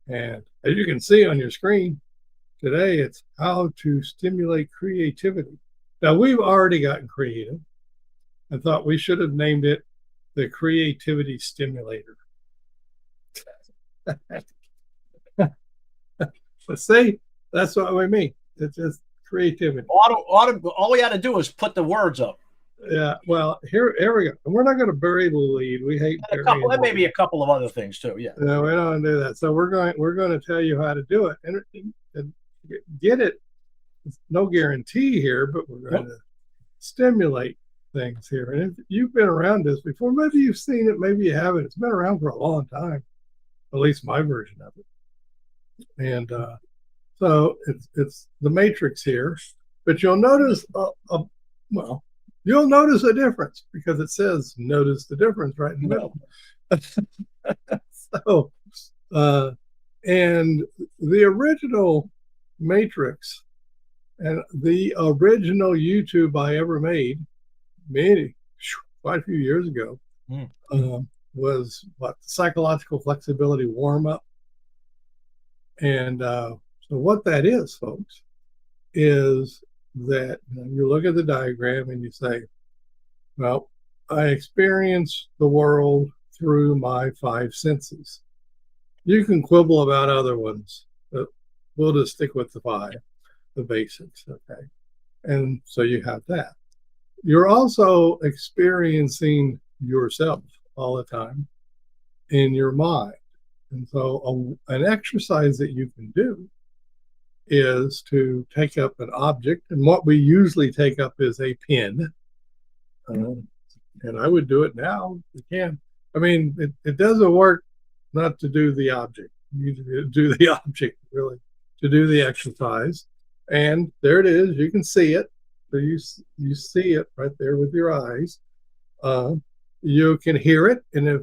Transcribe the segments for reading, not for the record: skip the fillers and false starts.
And as you can see on your screen today, it's how to stimulate creativity. Now, we've already gotten creative. I thought we should have named it the Creativity Stimulator. But see, that's what we mean. It's just creativity. All we had to do is put the words up. Yeah, well, here we go. And we're not going to bury the lead. We hate burying. And maybe a couple of other things too. Yeah. No, we don't do that. So we're going to tell you how to do it and get it. It's no guarantee here, but we're going to stimulate things here. And if you've been around this before, maybe you've seen it, maybe you haven't. It's been around for a long time, at least my version of it. And so it's the matrix here, but you'll notice you'll notice a difference because it says notice the difference right in the middle. So and the original matrix and the original YouTube I ever made quite a few years ago was what, psychological flexibility warm-up. And so what that is, folks, is that you look at the diagram and you say, well, I experience the world through my five senses. You can quibble about other ones, but we'll just stick with the five, the basics, okay? And so you have that. You're also experiencing yourself all the time in your mind. And so an exercise that you can do is to take up an object. And what we usually take up is a pen. And I would do it now if you can. I mean, it doesn't work not to do the object. You need to do the object, really, to do the exercise. And there it is. You can see it. So you see it right there with your eyes. You can hear it. And if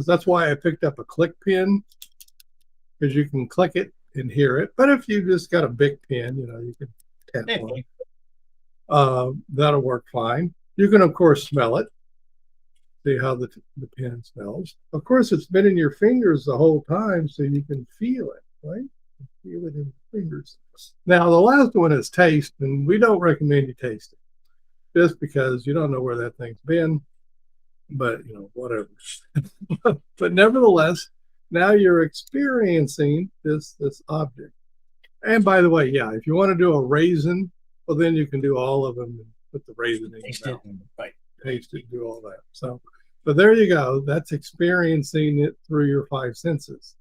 that's why I picked up a click pen, because you can click it and hear it. But if you just got a big pen, you can tap on it. That'll work fine. You can, of course, smell it. See how the pen smells. Of course, it's been in your fingers the whole time, so you can feel it, right? Feel it in your fingers. Now, the last one is taste, and we don't recommend you taste it, just because you don't know where that thing's been. But whatever. But nevertheless, now you're experiencing this object. And by the way, yeah, if you want to do a raisin, well, then you can do all of them and put the raisin in your mouth. Right. Taste it, do all that. So there you go. That's experiencing it through your five senses.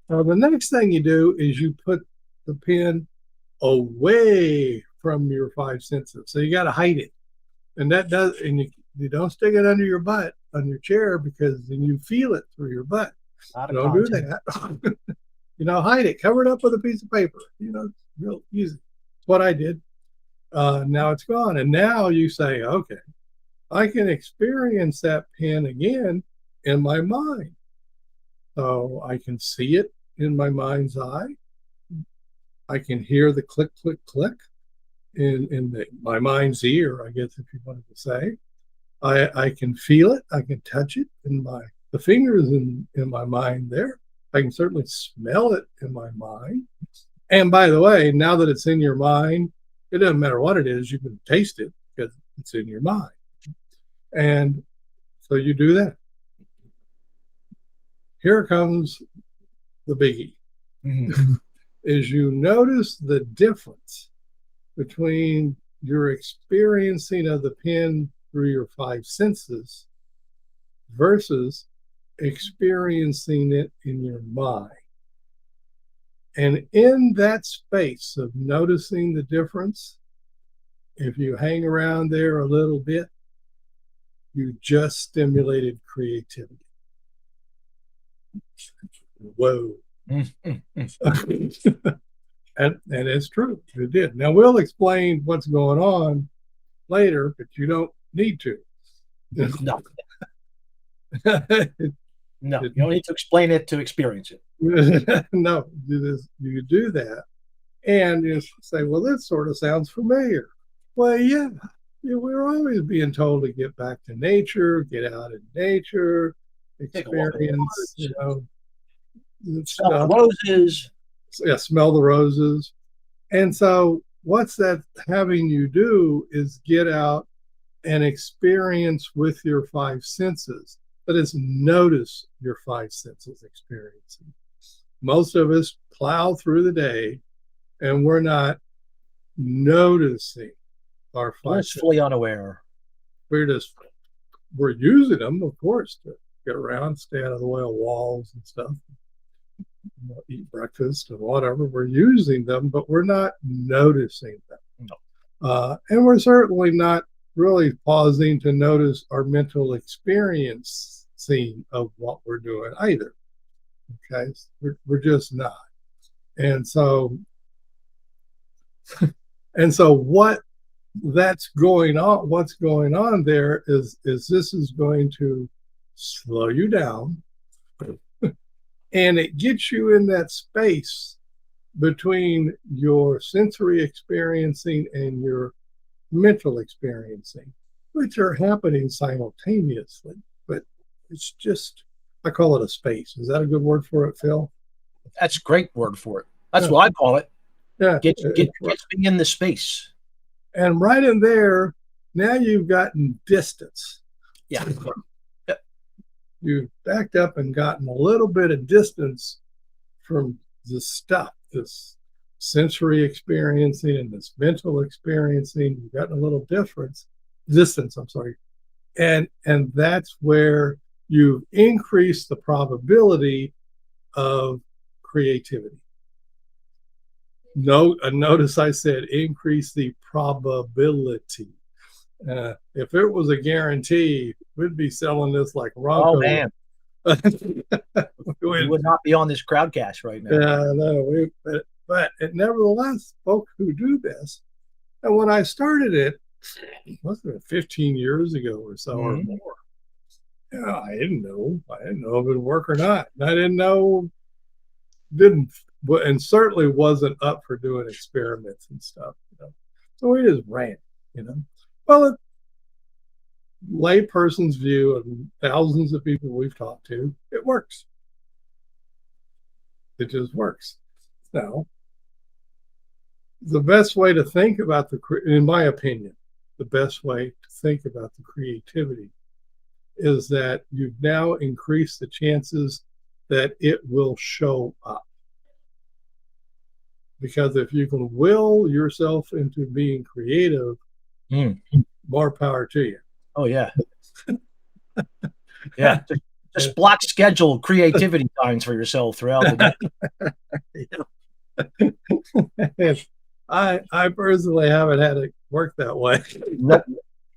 Now, the next thing you do is you put the pen away from your five senses. So you got to hide it. And that does, and you don't stick it under your butt, on your chair, because then you feel it through your butt. Don't do that. Hide it. Cover it up with a piece of paper. It's real easy. That's what I did. Now it's gone. And now you say, okay, I can experience that pen again in my mind. So I can see it in my mind's eye. I can hear the click, click, click in my mind's ear, I guess, if you wanted to say. I can feel it. I can touch it in the fingers in my mind there. I can certainly smell it in my mind. And by the way, now that it's in your mind, it doesn't matter what it is, you can taste it because it's in your mind. And so you do that. Here comes the biggie. Is you notice the difference between your experiencing of the pen through your five senses versus experiencing it in your mind. And in that space of noticing the difference, if you hang around there a little bit, you just stimulated creativity. Whoa. And it's true. It did. Now, we'll explain what's going on later, but you don't need to. No. No, you don't need to explain it to experience it. No, you do that and you say, well, this sort of sounds familiar. Well, yeah, we're always being told to get back to nature, get out in nature, experience, Smell the roses. Yeah, smell the roses. And so what's that having you do is get out and experience with your five senses. That is, notice your five senses experiencing. Most of us plow through the day and we're not noticing our five senses. Fully unaware. We're using them, of course, to get around, stay out of the way of walls and stuff, eat breakfast and whatever. We're using them, but we're not noticing them. No. And we're certainly not really pausing to notice our mental experiencing of what we're doing either. Okay, we're just not. And so what that's going on, what's going on there is this is going to slow you down, and it gets you in that space between your sensory experiencing and your mental experiencing, which are happening simultaneously. But it's just, I call it a space. Is that a good word for it, Phil? That's a great word for it. That's what I call it. Yeah. Gets me in the space. And right in there, now you've gotten distance. Yeah. You've backed up and gotten a little bit of distance from the stuff, this sensory experiencing and this mental experiencing. You've gotten a little distance, I'm sorry. And that's where you increase the probability of creativity. Notice I said increase the probability. If it was a guarantee, we'd be selling this like Ronco. Oh man, we would not be on this crowdcast right now. Yeah, no, but nevertheless, folks who do this, and when I started it, must have been 15 years ago or so or more. Yeah, I didn't know if it would work or not. And I and certainly wasn't up for doing experiments and stuff. So we just ran, Well, layperson's view of thousands of people we've talked to, it works. It just works. Now, the best way to think about in my opinion, the best way to think about the creativity is that you've now increased the chances that it will show up. Because if you can will yourself into being creative, more power to you. Oh, yeah. Yeah. Just block schedule creativity times for yourself throughout the day. I personally haven't had it work that way. Nope.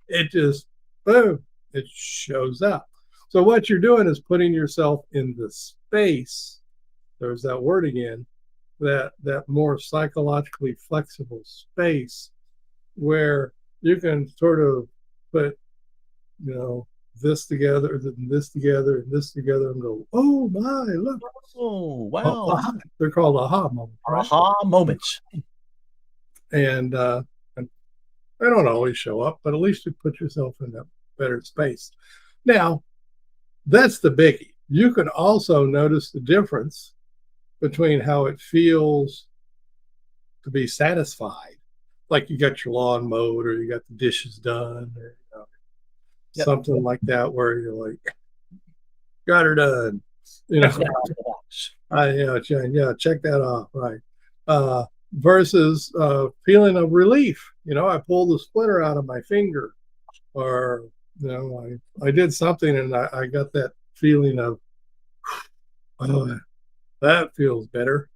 It just, boom, it shows up. So what you're doing is putting yourself in the space, there's that word again, that more psychologically flexible space where you can sort of put, this together, and this together, and this together, and go, oh my, look. Oh, wow. They're called aha moments. Right? Aha moments. And they don't always show up, but at least you put yourself in a better space. Now, that's the biggie. You can also notice the difference between how it feels to be satisfied, like you got your lawn mowed or you got the dishes done or something like that, where you're like, got her done, check that off, right? Versus feeling of relief. I pulled the splinter out of my finger, or I did something and I got that feeling of, oh, that feels better.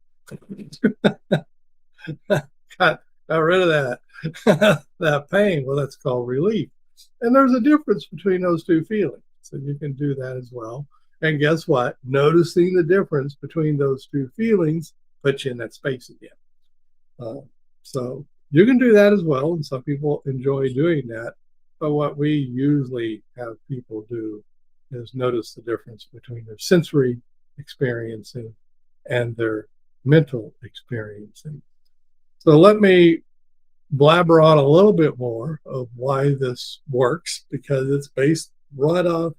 got rid of that pain. Well, that's called relief. And there's a difference between those two feelings. So you can do that as well. And guess what? Noticing the difference between those two feelings puts you in that space again. So you can do that as well. And some people enjoy doing that. But what we usually have people do is notice the difference between their sensory experiencing and their mental experiencing. So let me blabber on a little bit more of why this works, because it's based right off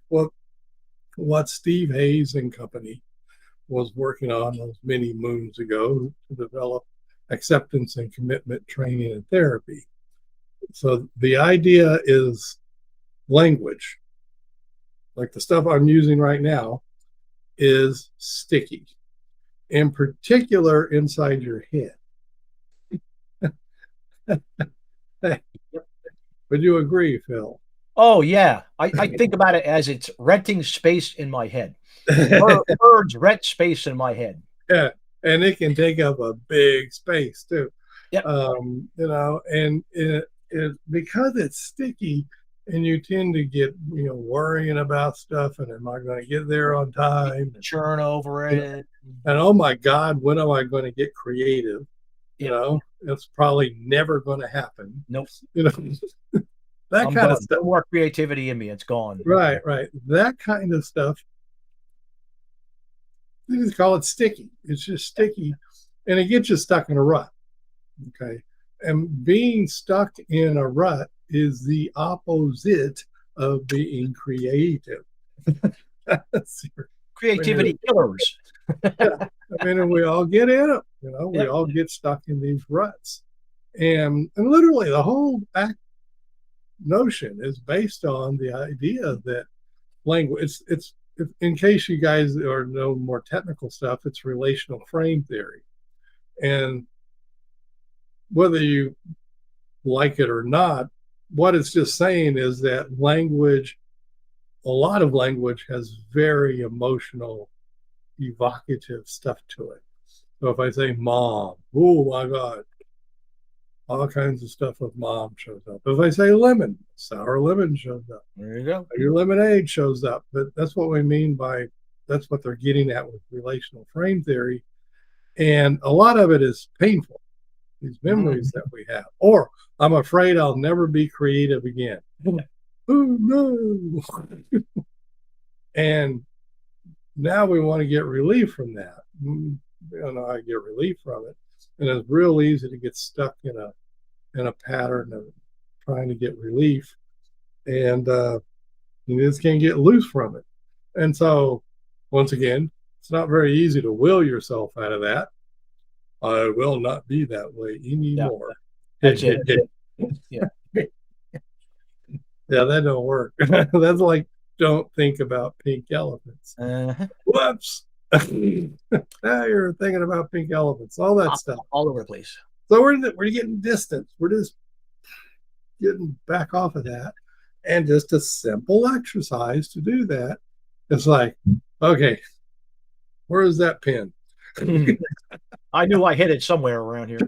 what Steve Hayes and company was working on those many moons ago to develop acceptance and commitment training and therapy. So the idea is language, like the stuff I'm using right now, is sticky, in particular inside your head. Would you agree, Phil? Oh yeah, I think about it as it's renting space in my head. Birds rent space in my head. Yeah, and it can take up a big space too. Yep. And it because it's sticky, and you tend to get worrying about stuff, and am I going to get there on time? Churn over it. And oh my God, when am I going to get creative? Yep. It's probably never going to happen. Nope. That kind of stuff. No more creativity in me. It's gone. Right. That kind of stuff. They just call it sticky. It's just sticky, and it gets you stuck in a rut. Okay. And being stuck in a rut is the opposite of being creative. Creativity killers. Yeah. And we all get in it. We all get stuck in these ruts. And literally the whole notion is based on the idea that language, it's in case you guys know more technical stuff, it's relational frame theory. And whether you like it or not, what it's just saying is that a lot of language has very emotional, evocative stuff to it. So if I say mom, oh my God, all kinds of stuff with mom shows up. If I say lemon, sour lemon shows up. There you go. Your lemonade shows up. But that's what we mean by, that's what they're getting at with relational frame theory. And a lot of it is painful, these memories that we have. Or I'm afraid I'll never be creative again. Oh no. And now we want to get relief from that. We don't know how to get relief from it. And it's real easy to get stuck in a pattern of trying to get relief. And you just can't get loose from it. And so once again, it's not very easy to will yourself out of that. I will not be that way anymore. Yeah, that's it. Yeah. Yeah, that don't work. That's like, don't think about pink elephants. Whoops. Now you're thinking about pink elephants, all that stuff. All over the place. So we're getting distance. We're just getting back off of that. And just a simple exercise to do that. It's like, okay, where is that pin? I knew I hit it somewhere around here.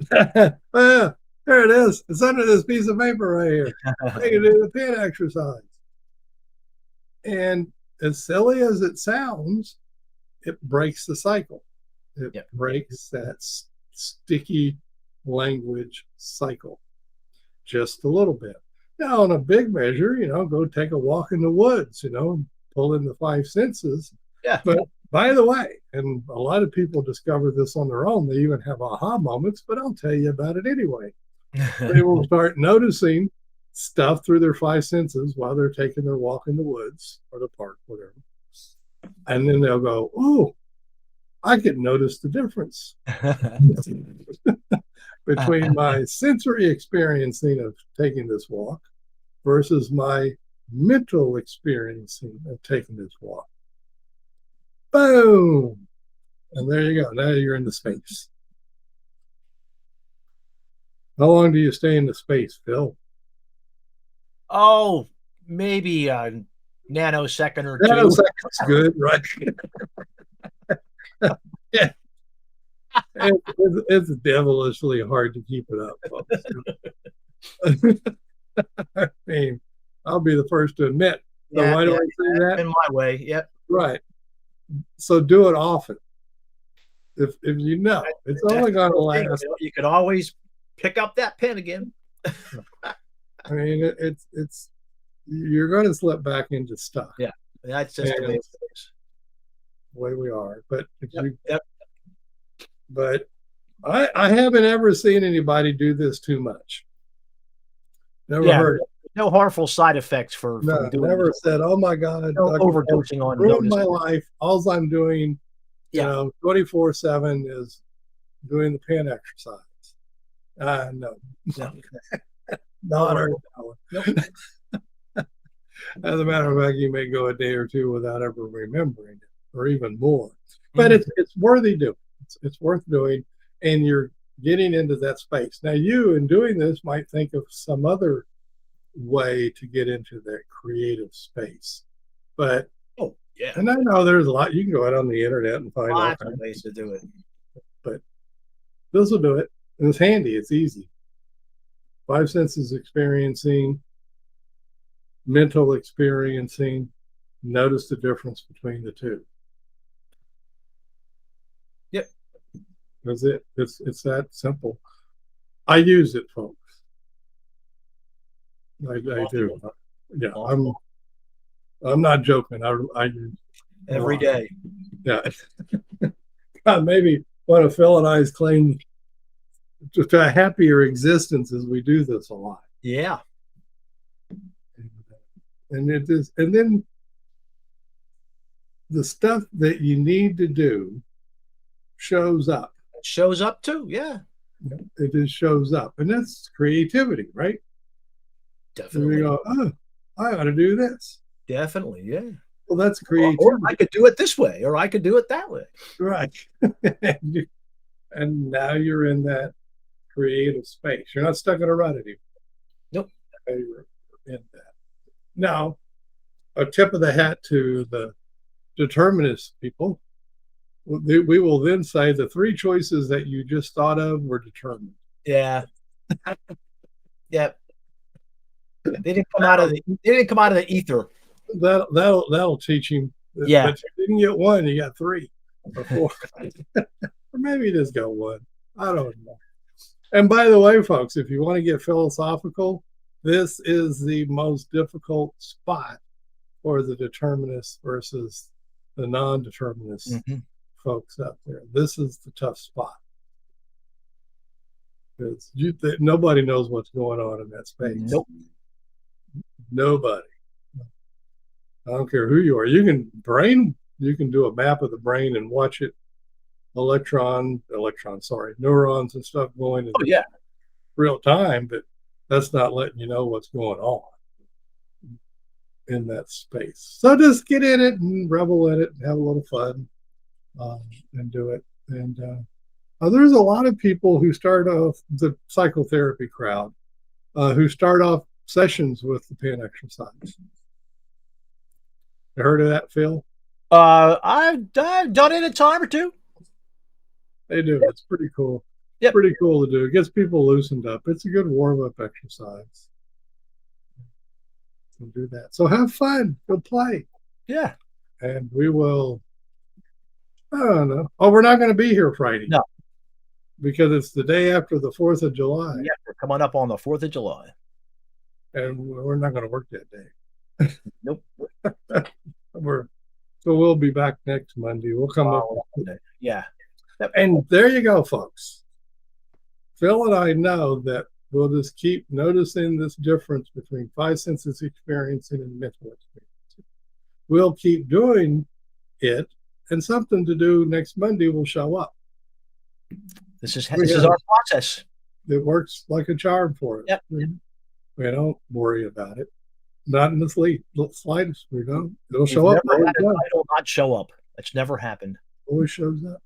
There it is. It's under this piece of paper right here. I can do the pin exercise. And as silly as it sounds, it breaks the cycle. It breaks that sticky language cycle just a little bit. Now, on a big measure, go take a walk in the woods, pull in the five senses. Yeah. But by the way, and a lot of people discover this on their own, they even have aha moments, but I'll tell you about it anyway. They will start noticing stuff through their five senses while they're taking their walk in the woods or the park, whatever. And then they'll go, oh, I can notice the difference between my sensory experiencing of taking this walk versus my mental experiencing of taking this walk. Boom. And there you go. Now you're in the space. How long do you stay in the space, Phil? Oh, maybe a nanosecond or two. Nanoseconds, good, right? Yeah. It's devilishly hard to keep it up, folks. I mean, I'll be the first to admit. So why do I say that? In my way, yep. Right. So do it often. If you know, it's only going to last. You could always pick up that pen again. I mean, it's you're going to slip back into stuff. Yeah, that's just the way we are. But but I haven't ever seen anybody do this too much. Never heard it. No harmful side effects for doing never said, oh my God, no overdosing on ruined my life. All I'm doing Yeah. 24/7 is doing the pen exercise. No, No. not our Nope. As a matter of fact, you may go a day or two without ever remembering it, or even more. But it's worthy doing. It's worth doing, and you're getting into that space. Now, you in doing this might think of some other way to get into that creative space. But and I know there's a lot. You can go out on the internet and find all kinds of ways to do it. But this will do it. And it's handy. It's easy. 5 senses experiencing, mental experiencing. Notice the difference between the two. Yep. That's it. It's that simple. I use it, folks. I do. Yeah, I'm not joking. I use every day. Yeah. Maybe one of Phil and I's claim to a happier existence is we do this a lot. Yeah. And it is, and then the stuff that you need to do shows up. It shows up too, yeah. It just shows up. And that's creativity, right? Definitely. And you go, oh, I ought to do this. Definitely, yeah. Well, that's creativity. Or I could do it this way, or I could do it that way. Right. And now you're in that creative space. You're not stuck in a rut anymore. Nope. You're in that. Now, a tip of the hat to the determinist people. We will then say the 3 choices that you just thought of were determined. Yeah. Yeah. They didn't come out of the ether. That'll teach him. Yeah. But you didn't get 1, you got 3 or 4. Or maybe just go 1. I don't know. And by the way, folks, if you want to get philosophical, this is the most difficult spot for the determinists versus the non-determinists folks out there. This is the tough spot. Because nobody knows what's going on in that space. Nope. Nobody. I don't care who you are. You can do a map of the brain and watch it neurons and stuff going in real time, but that's not letting you know what's going on in that space. So just get in it and revel in it and have a little fun and do it. And there's a lot of people who start off the psychotherapy crowd who start off sessions with the pen exercise. You heard of that, Phil? I've done it a time or two. They do. It's pretty cool. Yep. Pretty cool to do. It gets people loosened up. It's a good warm-up exercise. So do that. So have fun. Go play. Yeah. And we will, I don't know. Oh, we're not going to be here Friday. No. Because it's the day after the 4th of July. Yeah, we're coming up on the 4th of July. And we're not going to work that day. Nope. So we'll be back next Monday. We'll come up. Yeah. And there you go, folks. Phil and I know that we'll just keep noticing this difference between 5 senses experiencing and mental experiencing. We'll keep doing it, and something to do next Monday will show up. This is our process. It works like a charm for us. Yep. We don't worry about it. Not in the slightest. We don't. It'll show up. It'll not show up. It's never happened. Always shows up.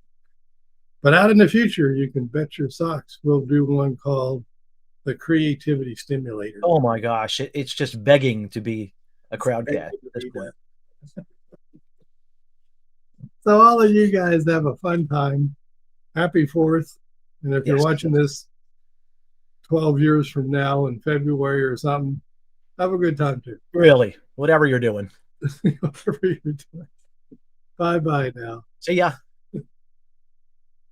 But out in the future, you can bet your socks we'll do one called the Creativity Stimulator. Oh my gosh. It's just begging to be a crowd cat at this point. So all of you guys have a fun time. Happy 4th. And if you're watching this 12 years from now in February or something, have a good time too. Really, whatever you're doing. Whatever you're doing. Bye-bye now. See ya.